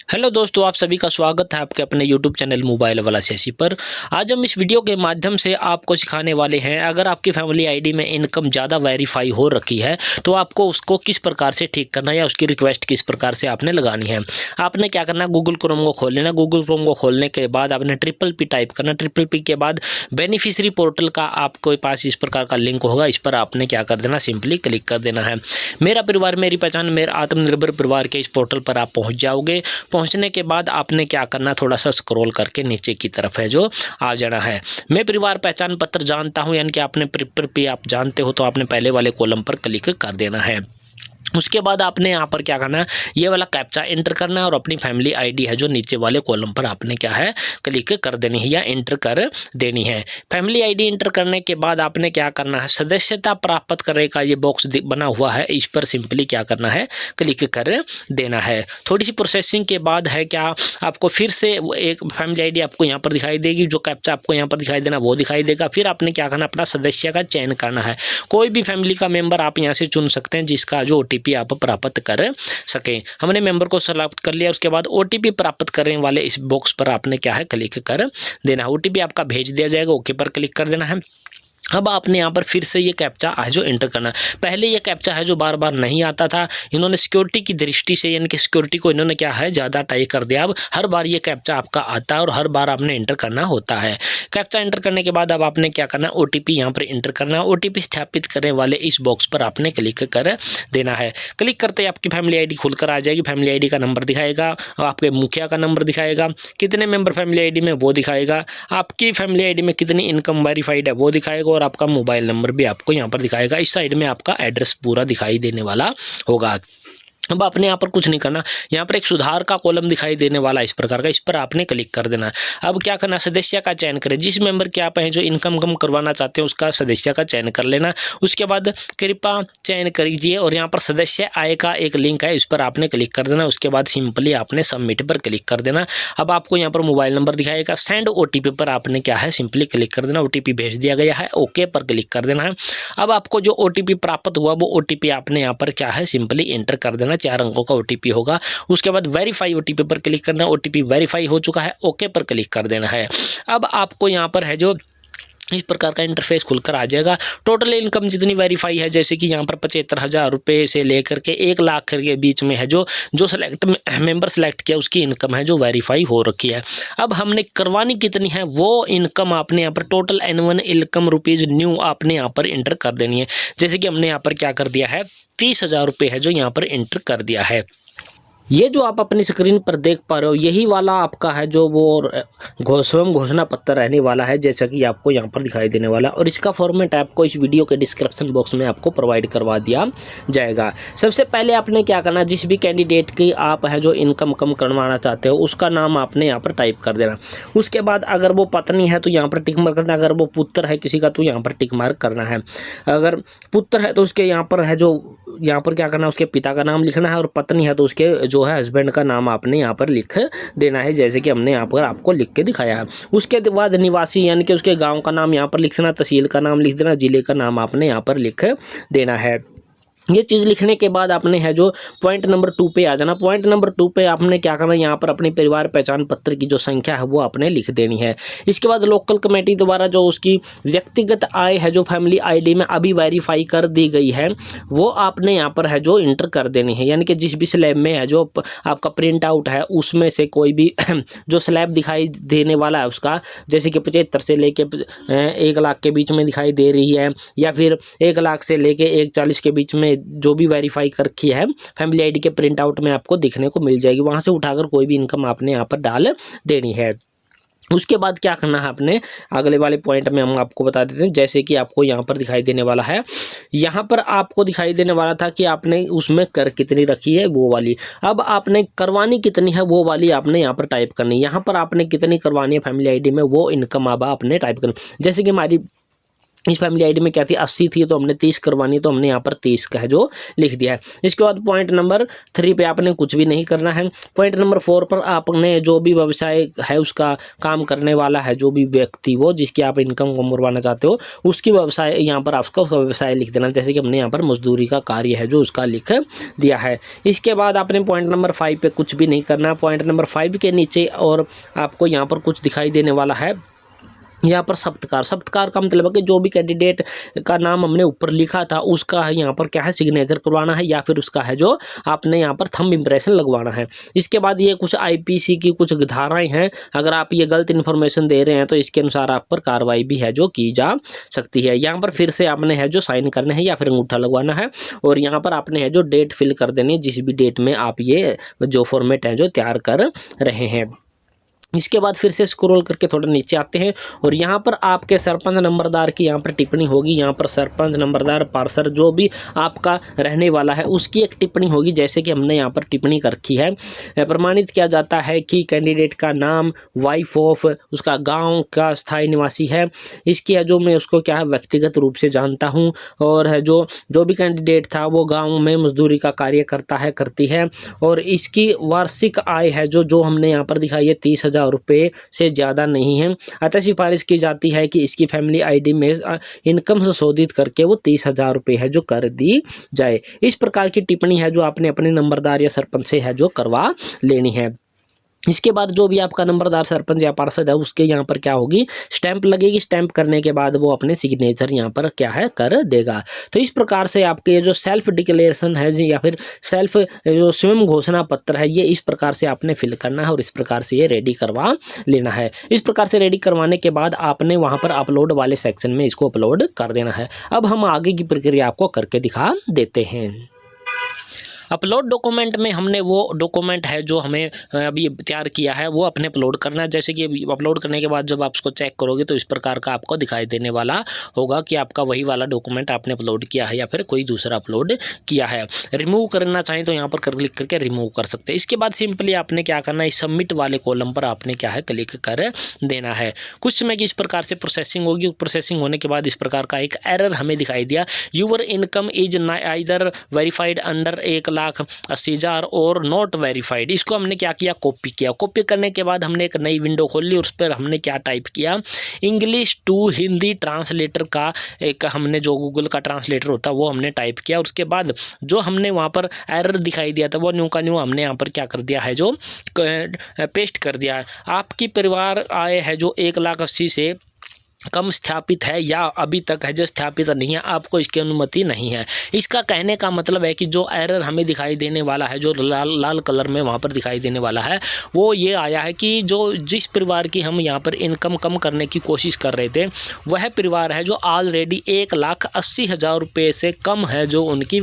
Hello दोस्तों, आप सभी का स्वागत है आपके अपने यूट्यूब चैनल मोबाइल वाला शेषी पर। आज हम इस वीडियो के माध्यम से आपको सिखाने वाले हैं, अगर आपकी फैमिली आईडी में इनकम ज़्यादा वेरीफाई हो रखी है तो आपको उसको किस प्रकार से ठीक करना है या उसकी रिक्वेस्ट किस प्रकार से आपने लगानी है। आपने क्या करना है, गूगल क्रोम को खोल लेना। गूगल क्रोम को खोलने के बाद आपने PPP टाइप करना। PPP के बाद बेनिफिशियरी पोर्टल का आपके पास इस प्रकार का लिंक होगा, इस पर आपने क्या कर देना, सिंपली क्लिक कर देना है। मेरा परिवार मेरी पहचान मेरा आत्मनिर्भर परिवार के इस पोर्टल पर आप पहुँच जाओगे। पहुंचने के बाद आपने क्या करना, थोड़ा सा स्क्रॉल करके नीचे की तरफ है जो आ जाना है। मैं परिवार पहचान पत्र जानता हूं, यानी कि आपने PPP आप जानते हो तो आपने पहले वाले कॉलम पर क्लिक कर देना है। उसके बाद आपने यहाँ पर क्या करना है, ये वाला कैप्चा एंटर करना है और अपनी फैमिली आईडी है जो नीचे वाले कॉलम पर आपने क्या है, क्लिक कर देनी है या एंटर कर देनी है। फैमिली आईडी एंटर करने के बाद आपने क्या करना है, सदस्यता प्राप्त करने का ये बॉक्स बना हुआ है, इस पर सिंपली क्या करना है, क्लिक कर देना है। थोड़ी सी प्रोसेसिंग के बाद है क्या, आपको फिर से एक फैमिली आईडी आपको यहाँ पर दिखाई देगी, जो कैप्चा आपको यहाँ पर दिखाई देना वो दिखाई देगा। फिर आपने क्या करना, अपना सदस्य का चयन करना है। कोई भी फैमिली का मेंबर आप यहाँ से चुन सकते हैं जिसका जो OTP आप प्राप्त कर सकें। हमने मेंबर को सेलेक्ट कर लिया। उसके बाद OTP प्राप्त करने वाले इस बॉक्स पर आपने क्या है, क्लिक कर देना है। OTP आपका भेज दिया जाएगा, ओके पर क्लिक कर देना है। अब आपने यहाँ पर फिर से ये कैप्चा है जो एंटर करना है। पहले ये कैप्चा है जो बार बार नहीं आता था, इन्होंने सिक्योरिटी की दृष्टि से, यानी कि सिक्योरिटी को इन्होंने क्या है, ज़्यादा टाइट कर दिया। अब हर बार ये कैप्चा आपका आता है और हर बार आपने एंटर करना होता है। कैप्चा एंटर करने के बाद अब आपने क्या करना है, OTP यहाँ पर एंटर करना है। OTP स्थापित करने वाले इस बॉक्स पर आपने क्लिक कर देना है। क्लिक करते ही आपकी फैमिली आईडी खुलकर आ जाएगी। फैमिली आईडी का नंबर दिखाएगा, आपके मुखिया का नंबर दिखाएगा, कितने मेंबर फैमिली आईडी में वो दिखाएगा, आपकी फैमिली आईडी में कितनी इनकम वेरीफाइड है वो दिखाएगा और आपका मोबाइल नंबर भी आपको यहाँ पर दिखाएगा। इस साइड में आपका एड्रेस पूरा दिखाई देने वाला होगा। अब आपने यहाँ पर कुछ नहीं करना, यहाँ पर एक सुधार का कॉलम दिखाई देने वाला इस प्रकार का, इस पर आपने क्लिक कर देना है। अब क्या करना, सदस्य का चयन करें। जिस मेंबर के आप हैं जो इनकम कम करवाना चाहते हैं उसका सदस्य का चयन कर लेना। उसके बाद कृपया चयन करिए और यहाँ पर सदस्य आय का एक लिंक है, इस पर आपने क्लिक कर देना। उसके बाद सिंपली आपने सबमिट पर क्लिक कर देना। अब आपको यहाँ पर मोबाइल नंबर दिखाएगा, सेंड OTP पर आपने क्या है, सिंपली क्लिक कर देना। OTP भेज दिया गया है, ओके पर क्लिक कर देना है। अब आपको जो OTP प्राप्त हुआ वो OTP आपने यहाँ पर क्या है, सिंपली एंटर कर देना। 4 अंकों का OTP होगा। उसके बाद वेरीफाई OTP पर क्लिक करना। OTP वेरीफाई हो चुका है, ओके पर क्लिक कर देना है। अब आपको यहाँ पर है जो इस प्रकार का इंटरफेस खुलकर आ जाएगा। टोटल इनकम जितनी वेरीफाई है, जैसे कि यहाँ पर 75,000 रुपये से लेकर के 1 लाख के बीच में है, जो मेंबर सेलेक्ट किया उसकी इनकम है जो वेरीफाई हो रखी है। अब हमने करवानी कितनी है वो इनकम आपने यहाँ पर total annual income rupees new आपने यहाँ पर इंटर कर देनी है। जैसे कि हमने यहाँ पर क्या कर दिया है, 30,000 रुपये है जो यहाँ पर इंटर कर दिया है। ये जो आप अपनी स्क्रीन पर देख पा रहे हो यही वाला आपका है जो वो स्वयं घोषणा पत्र रहने वाला है, जैसा कि आपको यहाँ पर दिखाई देने वाला। और इसका फॉर्मेट आपको इस वीडियो के डिस्क्रिप्शन बॉक्स में आपको प्रोवाइड करवा दिया जाएगा। सबसे पहले आपने क्या करना, जिस भी कैंडिडेट की आप है जो इनकम कम करवाना चाहते हो उसका नाम आपने यहाँ पर टाइप कर देना। उसके बाद अगर वो पत्नी है तो यहाँ पर टिक मार्क करना, अगर वो पुत्र है किसी का तो यहाँ पर टिक मार्क करना है। अगर पुत्र है तो उसके यहाँ पर है जो यहाँ पर क्या करना है, उसके पिता का नाम लिखना है, और पत्नी है तो उसके जो है हस्बैंड का नाम आपने यहाँ पर लिख देना है, जैसे कि हमने यहाँ पर आपको लिख के दिखाया है। उसके बाद निवासी यानी कि उसके गांव का नाम यहाँ पर लिखना, तहसील का नाम लिख देना, जिले का नाम आपने यहाँ पर लिख देना है। ये चीज़ लिखने के बाद आपने है जो पॉइंट नंबर 2 पे आ जाना। पॉइंट नंबर 2 पे आपने क्या करना, यहाँ पर अपने परिवार पहचान पत्र की जो संख्या है वो आपने लिख देनी है। इसके बाद लोकल कमेटी द्वारा जो उसकी व्यक्तिगत आय है जो फैमिली आईडी में अभी वेरीफाई कर दी गई है वो आपने यहाँ पर है जो इंटर कर देनी है। यानी कि जिस भी स्लैब में है जो आपका प्रिंट आउट है उसमें से कोई भी जो स्लैब दिखाई देने वाला है उसका, जैसे कि 75 से लेके 1 लाख के बीच में दिखाई दे रही है, या फिर 1 लाख से लेके 140 के बीच में जो भी वेरीफाई कर रखी है फैमिली आईडी के प्रिंट आउट में आपको दिखने को मिल जाएगी। वहां से उठाकर कोई भी इनकम आपने यहाँ पर डाल देनी है। उसके बाद क्या करना है, आपने अगले वाले पॉइंट में हम आपको बता देते हैं। जैसे कि आपको यहाँ पर दिखाई देने वाला है, यहाँ पर आपको दिखाई देने वाला था कि आपने उसमें कर कितनी रखी है वो वाली, अब आपने करवानी कितनी है वो वाली आपने यहाँ पर टाइप करनी। यहाँ पर आपने कितनी करवानी है फैमिली आईडी में वो इनकम अब आपने टाइप करनी। जैसे कि हमारी इस फैमिली आईडी में क्या थी 80 थी, तो हमने 30 करवानी है, तो हमने यहाँ पर 30 का है जो लिख दिया है। इसके बाद पॉइंट नंबर 3 पे आपने कुछ भी नहीं करना है। पॉइंट नंबर 4 पर आपने जो भी व्यवसाय है उसका काम करने वाला है जो भी व्यक्ति वो जिसकी आप इनकम को मरवाना चाहते हो उसकी व्यवसाय यहाँ पर आपका उसका व्यवसाय लिख देना। जैसे कि हमने यहाँ पर मजदूरी का कार्य है जो उसका लिख दिया है। इसके बाद आपने पॉइंट नंबर 5 पे कुछ भी नहीं करना। पॉइंट नंबर 5 के नीचे और आपको यहाँ पर कुछ दिखाई देने वाला है, यहाँ पर सप्तकार का मतलब है कि जो भी कैंडिडेट का नाम हमने ऊपर लिखा था उसका है यहाँ पर क्या है सिग्नेचर करवाना है, या फिर उसका है जो आपने यहाँ पर थंब इम्प्रेशन लगवाना है। इसके बाद ये कुछ आईपीसी की कुछ धाराएं हैं, अगर आप ये गलत इन्फॉर्मेशन दे रहे हैं तो इसके अनुसार आप पर कार्रवाई भी है जो की जा सकती है। यहाँ पर फिर से आपने है जो साइन करना है या फिर अंगूठा लगवाना है, और यहाँ पर आपने है जो डेट फिल कर देनी है जिस भी डेट में आप ये जो फॉर्मेट है जो तैयार कर रहे हैं। इसके बाद फिर से स्क्रॉल करके थोड़ा नीचे आते हैं और यहाँ पर आपके सरपंच नंबरदार की यहाँ पर टिप्पणी होगी। यहाँ पर सरपंच नंबरदार पार्षद जो भी आपका रहने वाला है उसकी एक टिप्पणी होगी, जैसे कि हमने यहाँ पर टिप्पणी कर रखी है। प्रमाणित किया जाता है कि कैंडिडेट का नाम वाइफ ऑफ उसका गाँव का स्थायी निवासी है, इसकी है जो मैं उसको क्या है व्यक्तिगत रूप से जानता हूँ, और है जो भी कैंडिडेट था वो गाँव में मजदूरी का कार्य करता है करती है, और इसकी वार्षिक आय है जो हमने यहाँ पर दिखाई है 30,000 रुपये से ज़्यादा नहीं है। अतः सिफारिश की जाती है कि इसकी फैमिली आईडी में इनकम संशोधित करके वो 30,000 रुपये है जो कर दी जाए। इस प्रकार की टिप्पणी है जो आपने अपने नंबरदार या सरपंच से है जो करवा लेनी है। इसके बाद जो भी आपका नंबरदार सरपंच या पार्षद है उसके यहाँ पर क्या होगी स्टैंप लगेगी। स्टैंप करने के बाद वो अपने सिग्नेचर यहाँ पर क्या है कर देगा। तो इस प्रकार से आपके ये जो सेल्फ डिक्लेरेशन है या फिर सेल्फ जो स्वयं घोषणा पत्र है ये इस प्रकार से आपने फिल करना है और इस प्रकार से ये रेडी करवा लेना है। इस प्रकार से रेडी करवाने के बाद आपने वहाँ पर अपलोड वाले सेक्शन में इसको अपलोड कर देना है। अब हम आगे की प्रक्रिया आपको करके दिखा देते हैं। अपलोड डॉक्यूमेंट में हमने वो डॉक्यूमेंट है जो हमें अभी तैयार किया है वो अपने अपलोड करना है। जैसे कि अपलोड करने के बाद जब आप उसको चेक करोगे तो इस प्रकार का आपको दिखाई देने वाला होगा कि आपका वही वाला डॉक्यूमेंट आपने अपलोड किया है या फिर कोई दूसरा अपलोड किया है। रिमूव करना चाहें तो यहाँ पर क्लिक करके रिमूव कर सकते हैं। इसके बाद सिंपली आपने क्या करना है सबमिट वाले कॉलम पर आपने क्या है क्लिक कर देना है। कुछ समय की इस प्रकार से प्रोसेसिंग होगी। प्रोसेसिंग होने के बाद इस प्रकार का एक एरर हमें दिखाई दिया, your income is either verified under 1,80,000 और नॉट वेरीफाइड। इसको हमने क्या किया कॉपी किया। कॉपी करने के बाद हमने एक नई विंडो खोली और उस पर हमने क्या टाइप किया इंग्लिश टू हिंदी ट्रांसलेटर का एक हमने जो गूगल का ट्रांसलेटर होता है वो हमने टाइप किया। उसके बाद जो हमने वहाँ पर एरर दिखाई दिया था वो न्यू का न्यू हमने यहाँ पर क्या कर दिया है जो पेस्ट कर दिया है। आपकी परिवार आय है जो 1,80,000 से कम स्थापित है या अभी तक है जो स्थापित नहीं है, आपको इसकी अनुमति नहीं है। इसका कहने का मतलब है कि जो एरर हमें दिखाई देने वाला है जो लाल कलर में वहाँ पर दिखाई देने वाला है वो ये आया है कि जिस परिवार की हम यहाँ पर इनकम कम करने की कोशिश कर रहे थे वह परिवार है जो ऑलरेडी 1,80,000 रुपये से कम है जो उनकी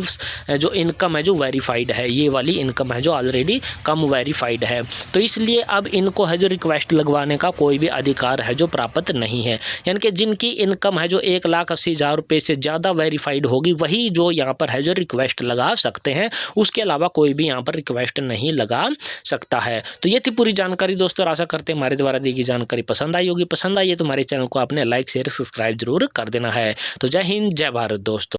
जो इनकम है जो वेरीफाइड है, ये वाली इनकम है जो ऑलरेडी कम वेरीफाइड है। तो इसलिए अब इनको है जो रिक्वेस्ट लगवाने का कोई भी अधिकार है जो प्राप्त नहीं है। यानी कि जिनकी इनकम है जो 1,80,000 रुपये से ज़्यादा वेरीफाइड होगी वही जो यहाँ पर है जो रिक्वेस्ट लगा सकते हैं, उसके अलावा कोई भी यहाँ पर रिक्वेस्ट नहीं लगा सकता है। तो ये थी पूरी जानकारी दोस्तों। आशा करते हैं हमारे द्वारा दी गई जानकारी पसंद आई होगी। पसंद आई है तो हमारे चैनल को आपने लाइक शेयर सब्सक्राइब जरूर कर देना है। तो जय हिंद जय भारत दोस्तों।